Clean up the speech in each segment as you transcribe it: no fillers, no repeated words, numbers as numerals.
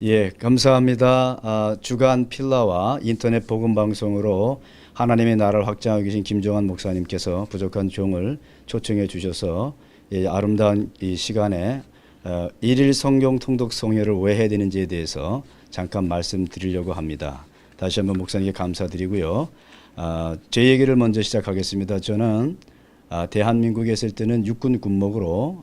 예, 감사합니다. 주간 필라와 인터넷 복음 방송으로 하나님의 나라를 확장하고 계신 김종환 목사님께서 부족한 종을 초청해 주셔서 아름다운 이 시간에 일일 성경 통독 성회를 왜 해야 되는지에 대해서 잠깐 말씀드리려고 합니다. 다시 한번 목사님께 감사드리고요. 제 얘기를 먼저 시작하겠습니다. 저는 대한민국에 있을 때는 육군 군목으로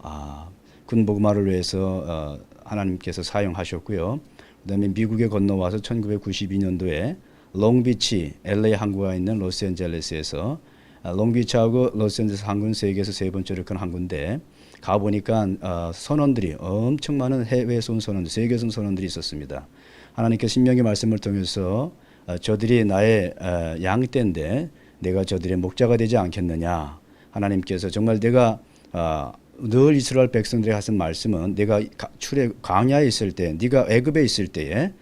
군복무를 위해서 하나님께서 사용하셨고요. 그다음에 미국에 건너와서 1992년도에 롱비치, LA 항구가 있는 로스앤젤레스에서 롱비치하고 로스앤젤레스 항구는 세계에서 세 번째로 큰 항구인데 가보니까 선원들이 엄청 많은 해외에서 온 선원들, 세계에서 온 선원들이 있었습니다. 하나님께서 신명기 말씀을 통해서 저들이 나의 양떼인데 내가 저들의 목자가 되지 않겠느냐. 하나님께서 정말 내가 늘 이스라엘 백성들에게 하신 말씀은 내가 광야에 있을 때, 네가 애굽에 있을 때에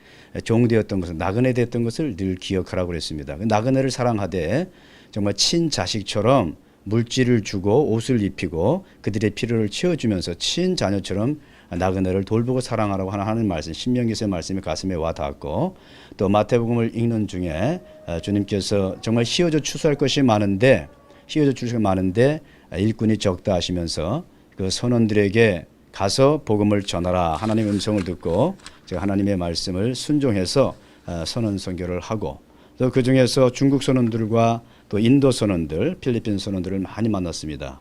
종되었던 것을, 나그네 됐던 것을 늘 기억하라고 그랬습니다. 나그네를 사랑하되 정말 친자식처럼 물질을 주고 옷을 입히고 그들의 필요를 채워주면서 친자녀처럼 나그네를 돌보고 사랑하라고 하는 하나님 말씀, 신명기서의 말씀이 가슴에 와 닿았고, 또 마태복음을 읽는 중에 주님께서 정말 휘어져 추수할 것이 많은데 일꾼이 적다 하시면서 그 선원들에게 가서 복음을 전하라 하나님의 음성을 듣고 제가 하나님의 말씀을 순종해서 선언 선교를 하고, 또 그 중에서 중국 선원들과 또 인도 선원들, 필리핀 선원들을 많이 만났습니다.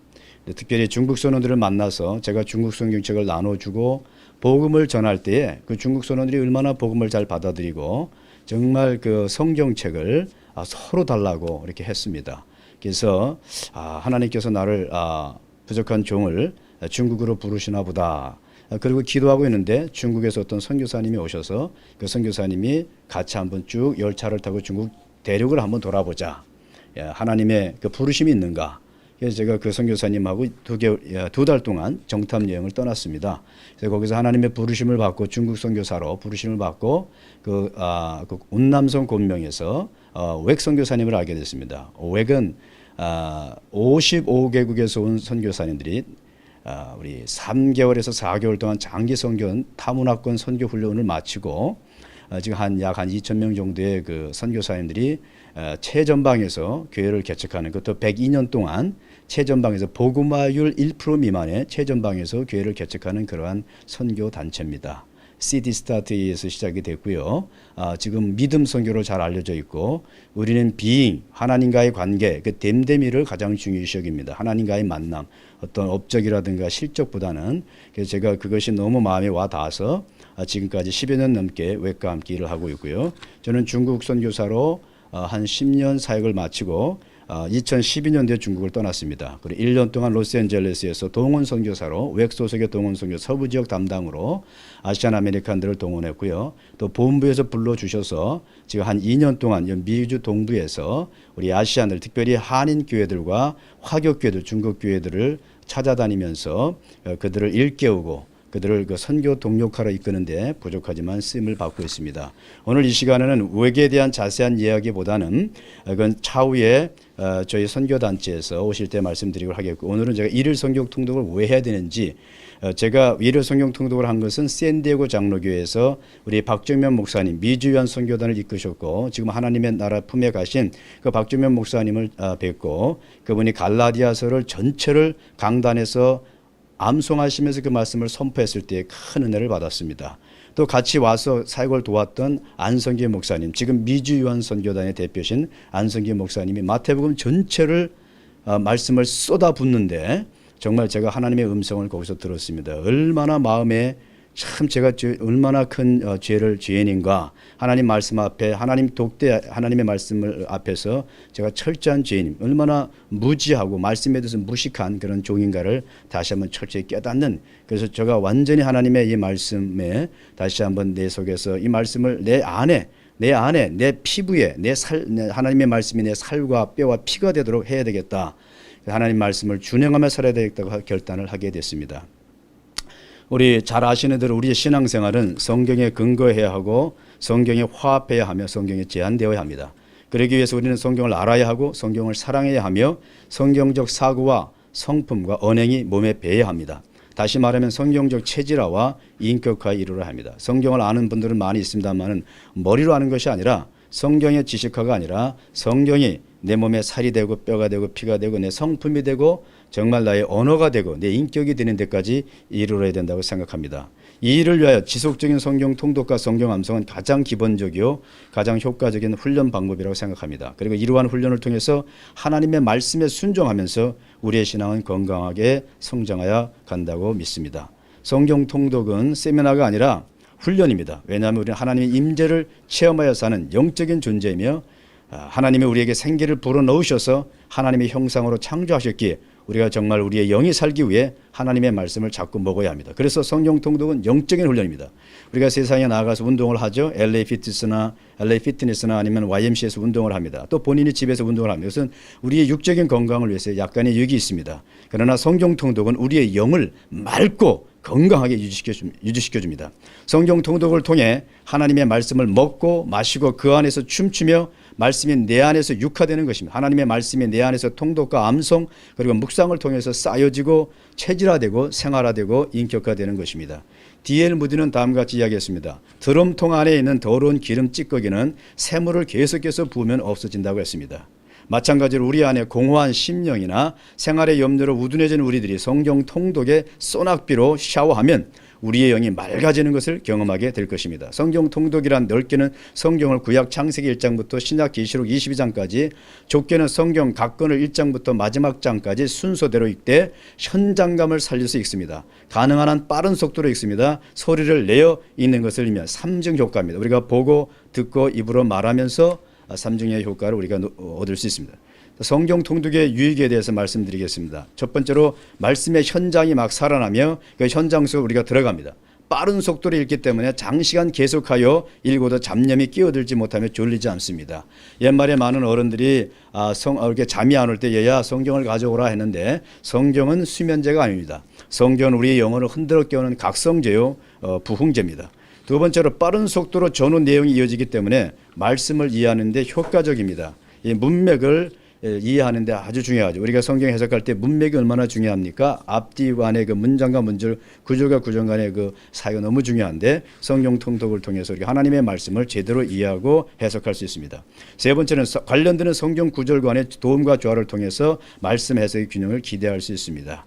특별히 중국 선원들을 만나서 제가 중국 성경책을 나눠주고 복음을 전할 때에 그 중국 선원들이 얼마나 복음을 잘 받아들이고 정말 그 성경책을 서로 달라고 이렇게 했습니다. 그래서 하나님께서 나를 부족한 종을 중국으로 부르시나 보다. 그리고 기도하고 있는데 중국에서 어떤 선교사님이 오셔서 그 선교사님이 같이 한번 쭉 열차를 타고 중국 대륙을 한번 돌아보자. 하나님의 그 부르심이 있는가. 그래서 제가 그 선교사님하고 두 달 동안 정탐 여행을 떠났습니다. 그래서 거기서 하나님의 부르심을 받고 중국 선교사로 부르심을 받고 그 운남성 곤명에서 웩 선교사님을 알게 됐습니다. 웩은 55개국에서 온 선교사님들이 우리 3개월에서 4개월 동안 장기 선교 타문화권 선교 훈련을 마치고 지금 약 한 2,000명 정도의 그 선교사님들이 최전방에서 교회를 개척하는, 그것도 102년 동안 최전방에서 복음화율 1% 미만의 최전방에서 교회를 개척하는 그러한 선교 단체입니다. CD 스타트에서 시작이 됐고요. 지금 믿음 선교로 잘 알려져 있고, 우리는 비잉, 하나님과의 관계, 그 댐댐이를 가장 중요시 여깁니다. 하나님과의 만남, 어떤 업적이라든가 실적보다는. 그래서 제가 그것이 너무 마음에 와 닿아서 지금까지 10여 년 넘게 웩과 함께 일을 하고 있고요. 저는 중국 선교사로 한 10년 사역을 마치고 2012년도에 중국을 떠났습니다. 그리고 1년 동안 로스앤젤레스에서 동원 선교사로 웩 소속의 동원 선교 서부 지역 담당으로 아시안 아메리칸들을 동원했고요. 또 본부에서 불러주셔서 지금 한 2년 동안 미주 동부에서 우리 아시안들, 특별히 한인 교회들과 화교 교회들, 중국 교회들을 찾아다니면서 그들을 일깨우고 그들을 그 선교 동력하러 이끄는데 부족하지만 쓰임을 받고 있습니다. 오늘 이 시간에는 웩에 대한 자세한 이야기보다는 그건 차후에 저희 선교단체에서 오실 때 말씀드리고 하겠고, 오늘은 제가 일일 성경 통독을 왜 해야 되는지, 제가 일일 성경 통독을 한 것은 샌디에고 장로교회에서 우리 박정면 목사님, 미주위안 선교단을 이끄셨고 지금 하나님의 나라 품에 가신 그 박정면 목사님을 뵙고 그분이 갈라디아서를 전체를 강단에서 암송하시면서 그 말씀을 선포했을 때 큰 은혜를 받았습니다. 또 같이 와서 사역을 도왔던 안성기 목사님, 지금 미주유한 선교단의 대표신 안성기 목사님이 마태복음 전체를 말씀을 쏟아붓는데 정말 제가 하나님의 음성을 거기서 들었습니다. 얼마나 마음에 참 제가 얼마나 큰 죄인인가. 하나님 말씀 앞에, 하나님 독대 하나님의 말씀을 앞에서 제가 철저한 죄인, 얼마나 무지하고 말씀에 대해서 무식한 그런 종인가를 다시 한번 철저히 깨닫는, 그래서 제가 완전히 하나님의 이 말씀에 다시 한번 내 속에서 이 말씀을 내 안에 내 피부에 하나님의 말씀이 내 살과 뼈와 피가 되도록 해야 되겠다. 하나님 말씀을 준행하며 살아야 되겠다고 결단을 하게 됐습니다. 우리 잘 아시는 대로 우리의 신앙생활은 성경에 근거해야 하고 성경에 화합해야 하며 성경에 제한되어야 합니다. 그러기 위해서 우리는 성경을 알아야 하고 성경을 사랑해야 하며 성경적 사고와 성품과 언행이 몸에 배야 합니다. 다시 말하면 성경적 체질화와 인격화에 이르러야 합니다. 성경을 아는 분들은 많이 있습니다만은 머리로 아는 것이 아니라 성경의 지식화가 아니라 성경이 내 몸에 살이 되고 뼈가 되고 피가 되고 내 성품이 되고 정말 나의 언어가 되고 내 인격이 되는 데까지 이르러야 된다고 생각합니다. 이 일을 위하여 지속적인 성경 통독과 성경 암송은 가장 기본적이요 가장 효과적인 훈련 방법이라고 생각합니다. 그리고 이러한 훈련을 통해서 하나님의 말씀에 순종하면서 우리의 신앙은 건강하게 성장하여 간다고 믿습니다. 성경 통독은 세미나가 아니라 훈련입니다. 왜냐하면 우리는 하나님의 임재를 체험하여 사는 영적인 존재이며 하나님이 우리에게 생기를 불어넣으셔서 하나님의 형상으로 창조하셨기에 우리가 정말 우리의 영이 살기 위해 하나님의 말씀을 자꾸 먹어야 합니다. 그래서 성경 통독은 영적인 훈련입니다. 우리가 세상에 나가서 운동을 하죠. LA 피트니스나 아니면 YMCA에서 운동을 합니다. 또 본인이 집에서 운동을 합니다. 이것은 우리의 육적인 건강을 위해서 약간의 유익이 있습니다. 그러나 성경 통독은 우리의 영을 맑고 건강하게 유지시켜줍니다. 성경 통독을 통해 하나님의 말씀을 먹고 마시고 그 안에서 춤추며 말씀이 내 안에서 육화되는 것입니다. 하나님의 말씀이 내 안에서 통독과 암송 그리고 묵상을 통해서 쌓여지고 체질화되고 생활화되고 인격화되는 것입니다. D.L. 무디는 다음과 같이 이야기했습니다. 드럼통 안에 있는 더러운 기름 찌꺼기는 샘물을 계속해서 부으면 없어진다고 했습니다. 마찬가지로 우리 안에 공허한 심령이나 생활의 염려로 우둔해진 우리들이 성경 통독의 소낙비로 샤워하면 우리의 영이 맑아지는 것을 경험하게 될 것입니다. 성경 통독이란 넓게는 성경을 구약 창세기 1장부터 신약 계시록 22장까지 좁게는 성경 각 권을 1장부터 마지막 장까지 순서대로 읽되 현장감을 살릴 수 있습니다. 가능한 한 빠른 속도로 읽습니다. 소리를 내어 읽는 것을 의미한 삼중 효과입니다. 우리가 보고 듣고 입으로 말하면서 삼중의 효과를 우리가 얻을 수 있습니다. 성경 통독의 유익에 대해서 말씀드리겠습니다. 첫 번째로 말씀의 현장이 막 살아나며 그 현장 속에 우리가 들어갑니다. 빠른 속도로 읽기 때문에 장시간 계속하여 읽어도 잡념이 끼어들지 못하며 졸리지 않습니다. 옛말에 많은 어른들이 이렇게 잠이 안 올 때 얘야 성경을 가져오라 했는데 성경은 수면제가 아닙니다. 성경은 우리의 영혼을 흔들어 깨우는 각성제요 부흥제입니다. 두 번째로 빠른 속도로 전후 내용이 이어지기 때문에 말씀을 이해하는 데 효과적입니다. 이 문맥을 이해하는 데 아주 중요하죠. 우리가 성경 해석할 때 문맥이 얼마나 중요합니까? 앞뒤간의 그 문장과 문절, 구절과 구절 간의 그 사이가 너무 중요한데 성경 통독을 통해서 우리가 하나님의 말씀을 제대로 이해하고 해석할 수 있습니다. 세 번째는 관련되는 성경 구절 간의 도움과 조화를 통해서 말씀 해석의 균형을 기대할 수 있습니다.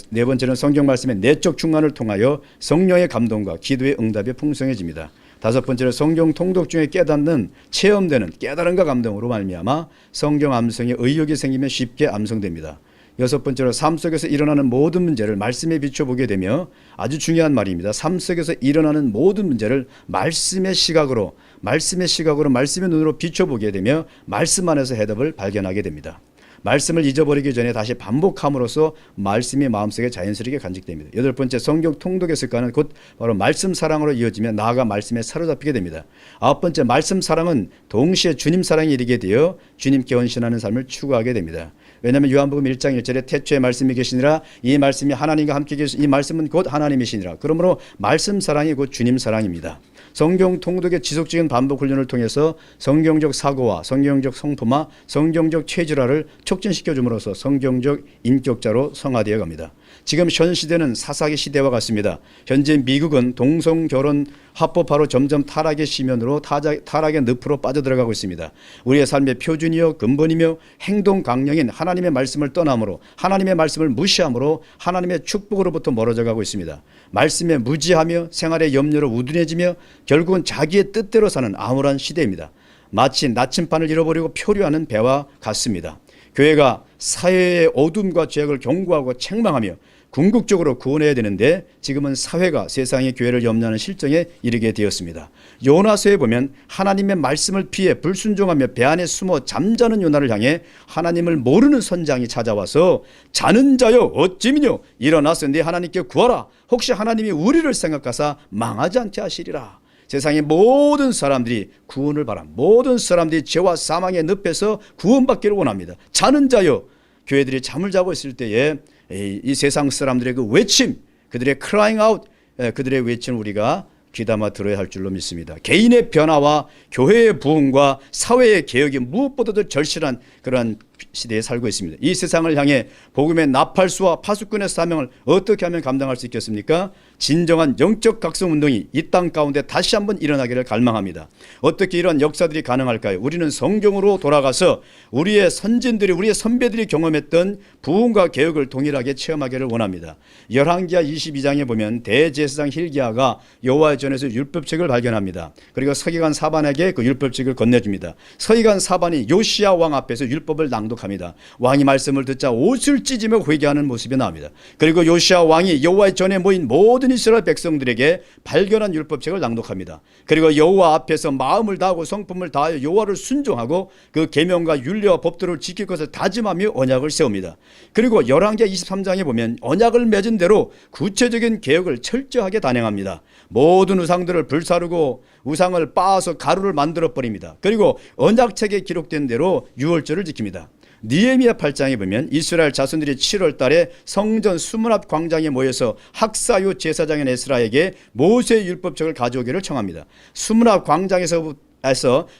네 번째는 성경 말씀의 내적 충만을 통하여 성령의 감동과 기도의 응답이 풍성해집니다. 다섯 번째로 성경 통독 중에 깨닫는 체험되는 깨달음과 감동으로 말미암아 성경 암송에 의욕이 생기면 쉽게 암송됩니다. 여섯 번째로 삶 속에서 일어나는 모든 문제를 말씀에 비춰보게 되며 아주 중요한 말입니다. 삶 속에서 일어나는 모든 문제를 말씀의 시각으로 말씀의 눈으로 비춰보게 되며 말씀 안에서 해답을 발견하게 됩니다. 말씀을 잊어버리기 전에 다시 반복함으로써 말씀이 마음속에 자연스럽게 간직됩니다. 여덟 번째 성경 통독의 습관은 곧 바로 말씀 사랑으로 이어지며 나아가 말씀에 사로잡히게 됩니다. 아홉 번째 말씀 사랑은 동시에 주님 사랑에 이르게 되어 주님께 헌신하는 삶을 추구하게 됩니다. 왜냐하면 요한복음 1장 1절에 태초에 말씀이 계시니라 이 말씀이 하나님과 함께 계시 이 말씀은 곧 하나님이시니라. 그러므로 말씀 사랑이 곧 주님 사랑입니다. 성경 통독의 지속적인 반복 훈련을 통해서 성경적 사고와 성경적 성품화, 성경적 체질화를 촉진시켜 줌으로써 성경적 인격자로 성화되어 갑니다. 지금 현 시대는 사사기 시대와 같습니다. 현재 미국은 동성결혼 합법화로 점점 타락의 시면으로 타락의 늪으로 빠져들어가고 있습니다. 우리의 삶의 표준이요 근본이며 행동 강령인 하나님의 말씀을 떠남으로 하나님의 말씀을 무시함으로 하나님의 축복으로부터 멀어져 가고 있습니다. 말씀에 무지하며 생활의 염려로 우둔해지며 결국은 자기의 뜻대로 사는 암울한 시대입니다. 마치 나침반을 잃어버리고 표류하는 배와 같습니다. 교회가 사회의 어둠과 죄악을 경고하고 책망하며 궁극적으로 구원해야 되는데 지금은 사회가 세상의 교회를 염려하는 실정에 이르게 되었습니다. 요나서에 보면 하나님의 말씀을 피해 불순종하며 배 안에 숨어 잠자는 요나를 향해 하나님을 모르는 선장이 찾아와서 자는 자여 어찌미뇨 일어나서 네 하나님께 구하라. 혹시 하나님이 우리를 생각하사 망하지 않게 하시리라. 세상의 모든 사람들이 구원을 바라 모든 사람들이 죄와 사망의 늪에서 구원받기를 원합니다. 자는 자여 교회들이 잠을 자고 있을 때에 이 세상 사람들의 그 외침 그들의 crying out 그들의 외침을 우리가 귀담아 들어야 할 줄로 믿습니다. 개인의 변화와 교회의 부흥과 사회의 개혁이 무엇보다도 절실한 그러한 시대에 살고 있습니다. 이 세상을 향해 복음의 나팔수와 파수꾼의 사명을 어떻게 하면 감당할 수 있겠습니까? 진정한 영적 각성운동이 이 땅 가운데 다시 한번 일어나기를 갈망합니다. 어떻게 이런 역사들이 가능할까요? 우리는 성경으로 돌아가서 우리의 선진들이, 우리의 선배들이 경험했던 부흥과 개혁을 동일하게 체험하기를 원합니다. 열왕기하 22장에 보면 대제사장 hil기야가 여호와의 전에서 율법책을 발견합니다. 그리고 서기관 사반에게 그 율법책을 건네줍니다. 서기관 사반이 요시야 왕 앞에서 율법을 낭독합니다. 왕이 말씀을 듣자 옷을 찢으며 회개하는 모습이 나옵니다. 그리고 요시야 왕이 여호와의 전에 모인 모든 이스라엘 백성들에게 발견한 율법책을 낭독합니다. 그리고 여호와 앞에서 마음을 다하고 성품을 다하여 여호와를 순종하고 그 계명과 율례와 법도를 지킬 것을 다짐하며 언약을 세웁니다. 그리고 열왕기하 23장에 보면 언약을 맺은 대로 구체적인 개혁을 철저하게 단행합니다. 모든 우상들을 불사르고 우상을 빻아서 가루를 만들어 버립니다. 그리고 언약책에 기록된 대로 유월절을 지킵니다. 느헤미야 8장에 보면 이스라엘 자손들이 7월 달에 성전 수문 앞 광장에 모여서 학사유 제사장인 에스라에게 모세의 율법책을 가져오기를 청합니다. 수문 앞 광장에서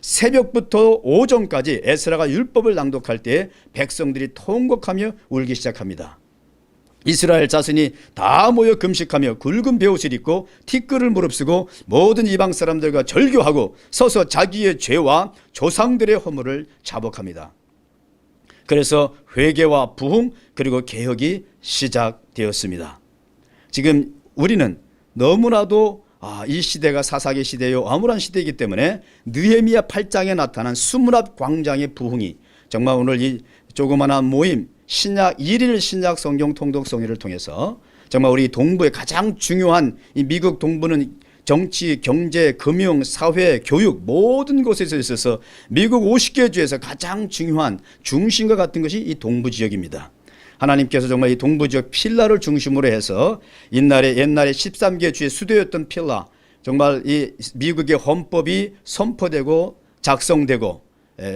새벽부터 오전까지 에스라가 율법을 낭독할 때 백성들이 통곡하며 울기 시작합니다. 이스라엘 자손이 다 모여 금식하며 굵은 베옷을 입고 티끌을 무릅쓰고 모든 이방 사람들과 절교하고 서서 자기의 죄와 조상들의 허물을 자복합니다. 그래서 회개와 부흥 그리고 개혁이 시작되었습니다. 지금 우리는 너무나도 이 시대가 사사기 시대요 암울한 시대이기 때문에 느헤미야 8장에 나타난 수문 앞 광장의 부흥이 정말 오늘 이 조그마한 모임 일일 신약 성경 통독송회를 통해서 정말 우리 동부의 가장 중요한 이 미국 동부는 정치, 경제, 금융, 사회, 교육 모든 곳에서 있어서 미국 50개 주에서 가장 중요한 중심과 같은 것이 이 동부 지역입니다. 하나님께서 정말 이 동부 지역 필라를 중심으로 해서 옛날에 13개 주의 수도였던 필라, 정말 이 미국의 헌법이 선포되고 작성되고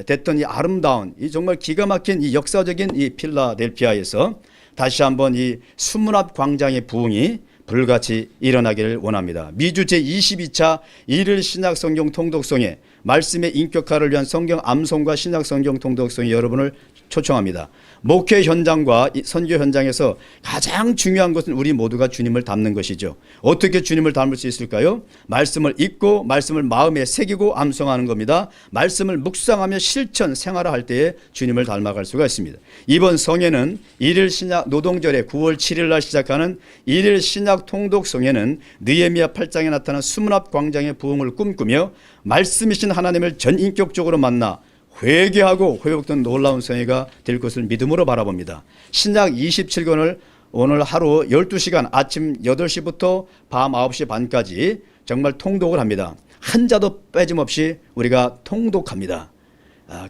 됐던 이 아름다운 이 정말 기가 막힌 이 역사적인 이 필라델피아에서 다시 한번 이 수문 앞 광장의 부흥이 불같이 일어나기를 원합니다. 미주 제22차 일일 신약 성경 통독송회 말씀의 인격화를 위한 성경 암송과 신약 성경 통독송회 여러분을 초청합니다. 목회 현장과 선교 현장에서 가장 중요한 것은 우리 모두가 주님을 닮는 것이죠. 어떻게 주님을 닮을 수 있을까요? 말씀을 읽고 말씀을 마음에 새기고 암송하는 겁니다. 말씀을 묵상하며 실천 생활할 때에 주님을 닮아갈 수가 있습니다. 이번 성회는 일일 신약 노동절에 9월 7일 날 시작하는 일일 신약 통독송회는 느헤미야 8장에 나타난 수문 앞 광장의 부흥을 꿈꾸며 말씀이신 하나님을 전인격적으로 만나 회개하고 회복된 놀라운 성회가 될 것을 믿음으로 바라봅니다. 신약 27권을 오늘 하루 12시간 아침 8시부터 밤 9시 반까지 정말 통독을 합니다. 한 자도 빼짐없이 우리가 통독합니다.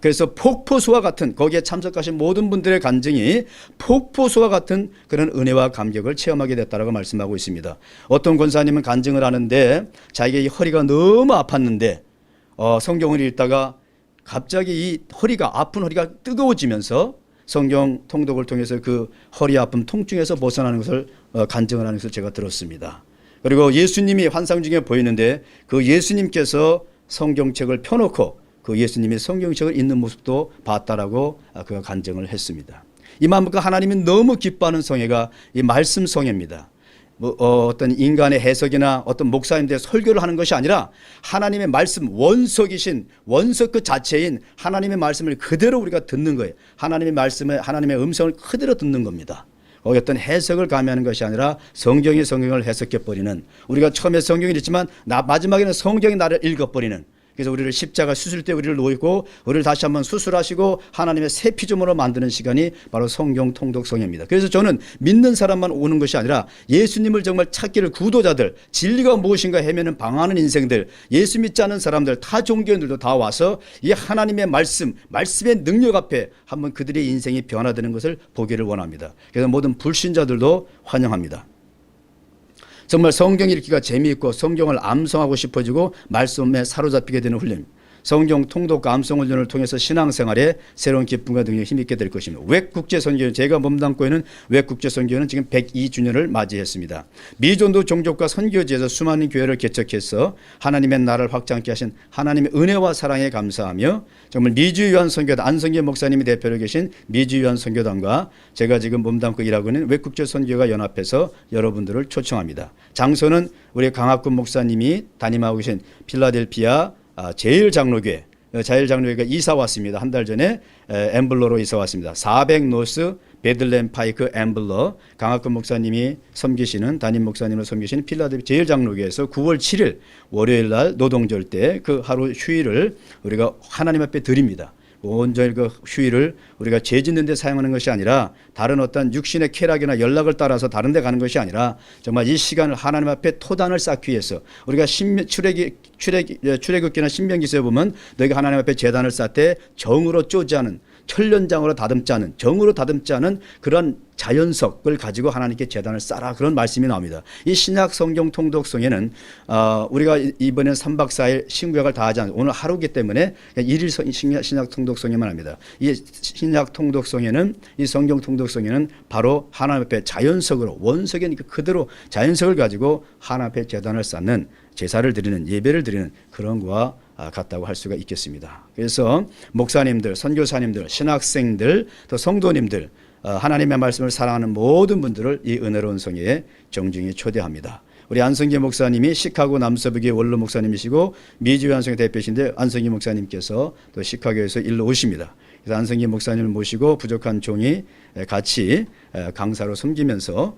그래서 폭포수와 같은 거기에 참석하신 모든 분들의 간증이 폭포수와 같은 그런 은혜와 감격을 체험하게 됐다고 말씀하고 있습니다. 어떤 권사님은 간증을 하는데 자기가 이 허리가 너무 아팠는데 성경을 읽다가 갑자기 이 아픈 허리가 뜨거워지면서 성경 통독을 통해서 그 허리 아픔 통증에서 벗어나는 것을 간증을 하는 것을 제가 들었습니다. 그리고 예수님이 환상 중에 보이는데 그 예수님께서 성경책을 펴놓고 그 예수님이 성경책을 읽는 모습도 봤다라고 그가 간증을 했습니다. 이만큼 하나님이 너무 기뻐하는 성회가 이 말씀 성회입니다. 어떤 인간의 해석이나 어떤 목사님들의 설교를 하는 것이 아니라 하나님의 말씀 원석 그 자체인 하나님의 말씀을 그대로 우리가 듣는 거예요. 하나님의 음성을 그대로 듣는 겁니다. 어떤 해석을 가미하는 것이 아니라 성경이 성경을 해석해버리는, 우리가 처음에 성경을 읽지만 마지막에는 성경이 나를 읽어버리는, 그래서 우리를 십자가 수술 때 우리를 놓이고 우리를 다시 한번 수술하시고 하나님의 새 피조물로 만드는 시간이 바로 성경 통독성회입니다. 그래서 저는 믿는 사람만 오는 것이 아니라 예수님을 정말 찾기를 구도자들, 진리가 무엇인가 헤매는 방황하는 인생들, 예수 믿지 않는 사람들, 타 종교인들도 다 와서 이 하나님의 말씀의 능력 앞에 한번 그들의 인생이 변화되는 것을 보기를 원합니다. 그래서 모든 불신자들도 환영합니다. 정말 성경 읽기가 재미있고 성경을 암송하고 싶어지고 말씀에 사로잡히게 되는 훈련. 성경 통독 감성 훈련을 통해서 신앙생활에 새로운 기쁨과 능력이 힘있게 될 것입니다. 외국제선교, 제가 몸담고 있는 외국제선교는 지금 102주년을 맞이했습니다. 미존도 종족과 선교지에서 수많은 교회를 개척해서 하나님의 나라를 확장케 하신 하나님의 은혜와 사랑에 감사하며 정말 미주유한 선교단 안성계 목사님이 대표로 계신 미주유한 선교단과 제가 지금 몸담고 일하고 있는 외국제선교가 연합해서 여러분들을 초청합니다. 장소는 우리 강학군 목사님이 담임하고 계신 필라델피아 제일장로교회, 자일장로교회가 이사 왔습니다. 한 달 전에 엠블러로 이사 왔습니다. 400 노스 베들렘 파이크 엠블러, 강학근 목사님이 섬기시는 담임 목사님으로 섬기시는 필라델피아 제일장로교회에서 9월 7일 월요일 날 노동절 때 그 하루 휴일을 우리가 하나님 앞에 드립니다. 온전히 그 휴일을 우리가 죄 짓는 데 사용하는 것이 아니라 다른 어떤 육신의 쾌락이나 연락을 따라서 다른 데 가는 것이 아니라 정말 이 시간을 하나님 앞에 토단을 쌓기 위해서 우리가 출애굽기나 신명기서에 보면 너희가 하나님 앞에 제단을 쌓되 정으로 쪼지 않은 천련장으로 다듬지 않은 정으로 다듬지 않은 그런 자연석을 가지고 하나님께 제단을 쌓아 그런 말씀이 나옵니다. 이 신약 성경 통독성에는 우리가 이번엔 3박 4일 신구약을 다 하지 않고 오늘 하루기 때문에 1일 신약 통독성에만 합니다. 이 신약 통독성에는 이 성경 통독성에는 바로 하나님 앞에 자연석으로 원석인 그대로 자연석을 가지고 하나님 앞에 제단을 쌓는 제사를 드리는 예배를 드리는 그런 거와 같다고 할 수가 있겠습니다. 그래서 목사님들, 선교사님들, 신학생들, 또 성도님들 하나님의 말씀을 사랑하는 모든 분들을 이 은혜로운 성회에 정중히 초대합니다. 우리 안성기 목사님이 시카고 남서북의 원로 목사님이시고 미주의 안성기 대표이신데 안성기 목사님께서 또 시카고에서 일로 오십니다. 그래서 안성기 목사님을 모시고 부족한 종이 같이 강사로 섬기면서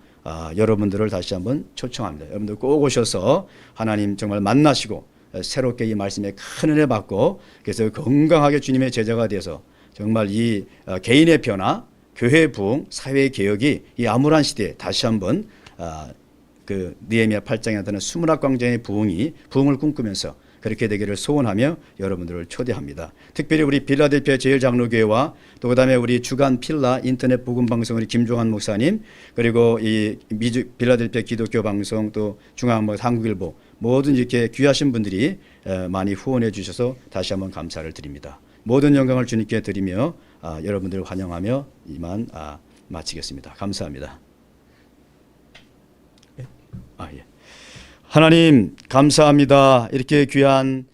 여러분들을 다시 한번 초청합니다. 여러분들 꼭 오셔서 하나님 정말 만나시고 새롭게 이 말씀에 큰 은혜 받고 그래서 건강하게 주님의 제자가 돼서 정말 이 개인의 변화, 교회 부흥, 사회 개혁이 이 암울한 시대에 다시 한번 그 느헤미야 8장에 나타난 수문학 광장의 부흥을 꿈꾸면서 그렇게 되기를 소원하며 여러분들을 초대합니다. 특별히 우리 필라델피아 제일장로교회와 또 그다음에 우리 주간 필라 인터넷 복음 방송 우리 김종환 목사님 그리고 이 필라델피아 기독교 방송 또 중앙 한국일보 모든 이렇게 귀하신 분들이 많이 후원해 주셔서 다시 한번 감사를 드립니다. 모든 영광을 주님께 드리며 여러분들을 환영하며 이만 마치겠습니다. 감사합니다. 예. 하나님 감사합니다. 이렇게 귀한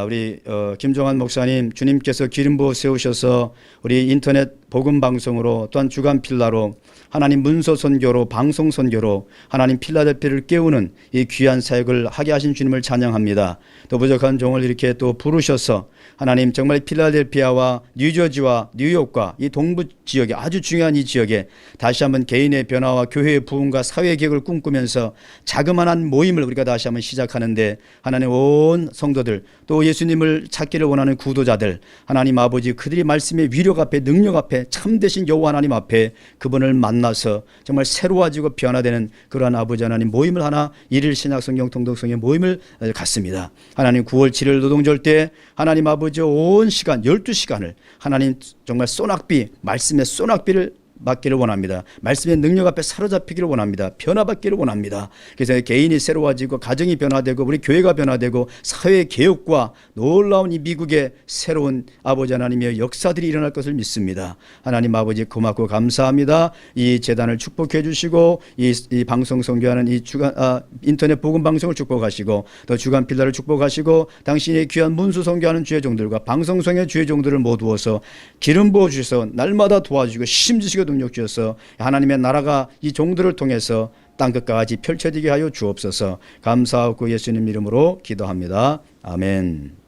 우리 김종환 목사님 주님께서 기름 부어 세우셔서 우리 인터넷 복음 방송으로 또한 주간 필라로 하나님 문서 선교로 방송 선교로 하나님 필라델피아를 깨우는 이 귀한 사역을 하게 하신 주님을 찬양합니다. 또 부족한 종을 이렇게 또 부르셔서 하나님 정말 필라델피아와 뉴저지와 뉴욕과 이 동부 지역에 아주 중요한 이 지역에 다시 한번 개인의 변화와 교회의 부흥과 사회 개혁을 꿈꾸면서 자그마한 모임을 우리가 다시 한번 시작하는데 하나님 온 성도들 또 예수님을 찾기를 원하는 구도자들 하나님 아버지 그들이 말씀의 위력 앞에 능력 앞에 참되신 여호와 하나님 앞에 그분을 만나서 정말 새로워지고 변화되는 그러한 아버지 하나님 모임을 하나 일일 신약 성경 통독성의 모임을 갖습니다. 하나님 9월 7일 노동절 때 하나님 아버지 온 시간 12시간을 하나님 정말 소낙비 말씀의 소낙비를 받기를 원합니다. 말씀의 능력 앞에 사로잡히기를 원합니다. 변화받기를 원합니다. 그래서 개인이 새로워지고 가정이 변화되고 우리 교회가 변화되고 사회 개혁과 놀라운 이 미국의 새로운 아버지 하나님의 역사들이 일어날 것을 믿습니다. 하나님 아버지 고맙고 감사합니다. 이 재단을 축복해 주시고 이 방송 선교하는 이 주간 인터넷 복음 방송을 축복하시고 또 주간 필라를 축복하시고 당신의 귀한 문수 선교하는 주의 종들과 방송 선교 주의 종들을 모두어서 기름 부어 주셔서 날마다 도와주시고 힘주시고 능력 주셔서 하나님의 나라가 이 종들을 통해서 땅끝까지 펼쳐지게 하여 주옵소서. 감사하고 예수님 이름으로 기도합니다. 아멘.